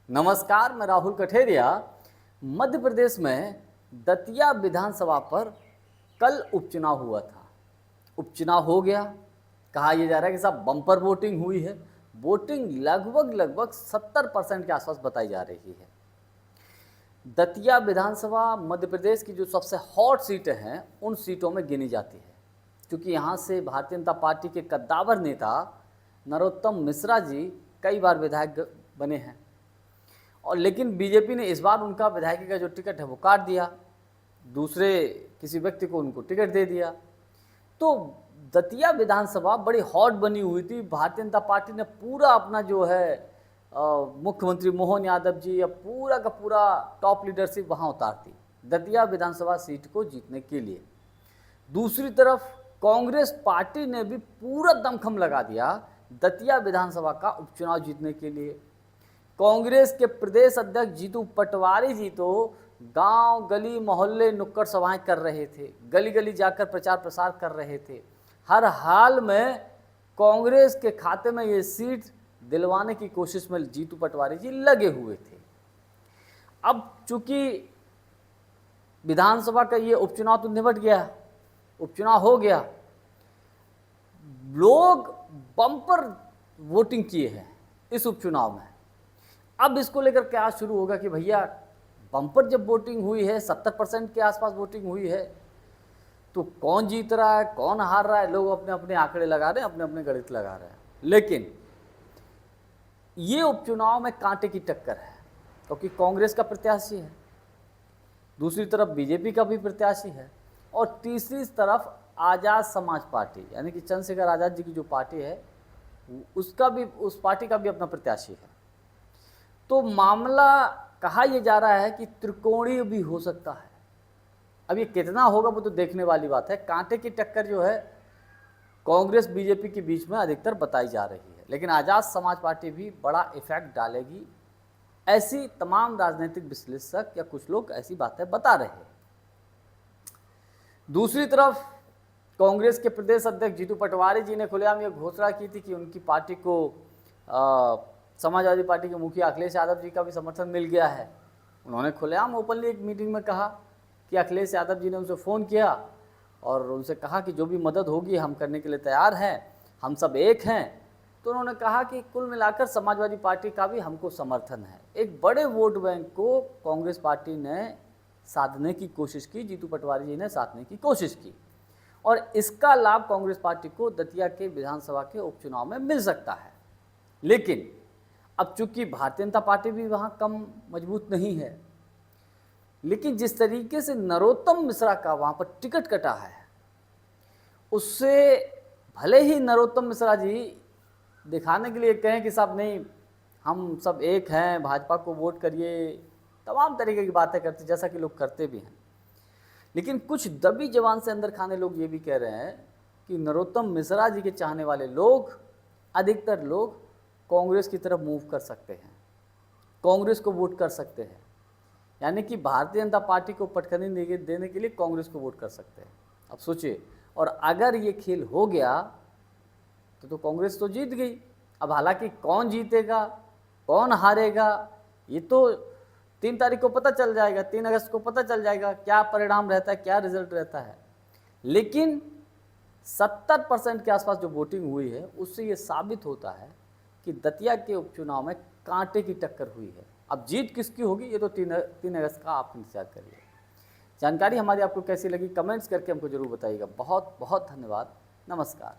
नमस्कार, मैं राहुल कठेरिया। मध्य प्रदेश में दतिया विधानसभा पर कल उपचुनाव हुआ था। उपचुनाव हो गया। कहा यह जा रहा है कि साहब बम्पर वोटिंग हुई है। वोटिंग लगभग 70% के आसपास बताई जा रही है। दतिया विधानसभा मध्य प्रदेश की जो सबसे हॉट सीटें हैं उन सीटों में गिनी जाती है, क्योंकि यहाँ से भारतीय जनता पार्टी के कद्दावर नेता नरोत्तम मिश्रा जी कई बार विधायक बने हैं, और लेकिन बीजेपी ने इस बार उनका विधायकी का जो टिकट है वो काट दिया, दूसरे किसी व्यक्ति को उनको टिकट दे दिया। तो दतिया विधानसभा बड़ी हॉट बनी हुई थी। भारतीय जनता पार्टी ने पूरा अपना जो है मुख्यमंत्री मोहन यादव जी या पूरा का पूरा टॉप लीडरशिप वहाँ उतारती दतिया विधानसभा सीट को जीतने के लिए। दूसरी तरफ कांग्रेस पार्टी ने भी पूरा दमखम लगा दिया दतिया विधानसभा का उपचुनाव जीतने के लिए। कांग्रेस के प्रदेश अध्यक्ष जीतू पटवारी जी तो गांव गली मोहल्ले नुक्कड़ सभाएं कर रहे थे, गली गली जाकर प्रचार प्रसार कर रहे थे। हर हाल में कांग्रेस के खाते में ये सीट दिलवाने की कोशिश में जीतू पटवारी जी लगे हुए थे। अब चूंकि विधानसभा का ये उपचुनाव तो निपट गया, उपचुनाव हो गया, लोग बम्पर वोटिंग किए हैं इस उपचुनाव में। अब इसको लेकर क्या शुरू होगा कि भैया बम्पर जब वोटिंग हुई है, 70% के आसपास वोटिंग हुई है, तो कौन जीत रहा है कौन हार रहा है, लोग अपने अपने आंकड़े लगा रहे हैं, अपने अपने गणित लगा रहे हैं। लेकिन ये उपचुनाव में कांटे की टक्कर है, क्योंकि कांग्रेस का प्रत्याशी है, दूसरी तरफ बीजेपी का भी प्रत्याशी है, और तीसरी तरफ आज़ाद समाज पार्टी यानी कि चंद्रशेखर आज़ाद जी की जो पार्टी है उसका भी, उस पार्टी का भी अपना प्रत्याशी है। तो मामला कहा यह जा रहा है कि त्रिकोणीय भी हो सकता है। अब ये कितना होगा वो तो देखने वाली बात है। कांटे की टक्कर जो है कांग्रेस बीजेपी के बीच में अधिकतर बताई जा रही है, लेकिन आज़ाद समाज पार्टी भी बड़ा इफेक्ट डालेगी, ऐसी तमाम राजनीतिक विश्लेषक या कुछ लोग ऐसी बातें बता रहे हैं। दूसरी तरफ कांग्रेस के प्रदेश अध्यक्ष जीतू पटवारी जी ने खुलेआम ये घोषणा की थी कि उनकी पार्टी को समाजवादी पार्टी के मुखिया अखिलेश यादव जी का भी समर्थन मिल गया है। उन्होंने खुलेआम ओपनली एक मीटिंग में कहा कि अखिलेश यादव जी ने उनसे फ़ोन किया और उनसे कहा कि जो भी मदद होगी हम करने के लिए तैयार हैं, हम सब एक हैं। तो उन्होंने कहा कि कुल मिलाकर समाजवादी पार्टी का भी हमको समर्थन है। एक बड़े वोट बैंक को कांग्रेस पार्टी ने साधने की कोशिश की, जीतू पटवारी जी ने साधने की कोशिश की, और इसका लाभ कांग्रेस पार्टी को दतिया के विधानसभा के उपचुनाव में मिल सकता है। लेकिन अब चूंकि भारतीय जनता पार्टी भी वहाँ कम मजबूत नहीं है, लेकिन जिस तरीके से नरोत्तम मिश्रा का वहाँ पर टिकट कटा है, उससे भले ही नरोत्तम मिश्रा जी दिखाने के लिए कहें कि साहब नहीं हम सब एक हैं, भाजपा को वोट करिए, तमाम तरीके की बातें करते जैसा कि लोग करते भी हैं, लेकिन कुछ दबी जवान से अंदर खाने लोग ये भी कह रहे हैं कि नरोत्तम मिश्रा जी के चाहने वाले लोग, अधिकतर लोग कांग्रेस की तरफ मूव कर सकते हैं, कांग्रेस को वोट कर सकते हैं, यानी कि भारतीय जनता पार्टी को पटखनी देने के लिए कांग्रेस को वोट कर सकते हैं। अब सोचिए, और अगर ये खेल हो गया तो कांग्रेस तो जीत गई। अब हालांकि कौन जीतेगा कौन हारेगा ये तो 3 तारीख को पता चल जाएगा, 3 अगस्त को पता चल जाएगा क्या परिणाम रहता है, क्या रिजल्ट रहता है। लेकिन 70% के आसपास जो वोटिंग हुई है उससे ये साबित होता है कि दतिया के उपचुनाव में कांटे की टक्कर हुई है। अब जीत किसकी होगी ये तो 3 अगस्त का आप इंतजार करिए। जानकारी हमारी आपको कैसी लगी कमेंट्स करके हमको जरूर बताइएगा। बहुत बहुत धन्यवाद। नमस्कार।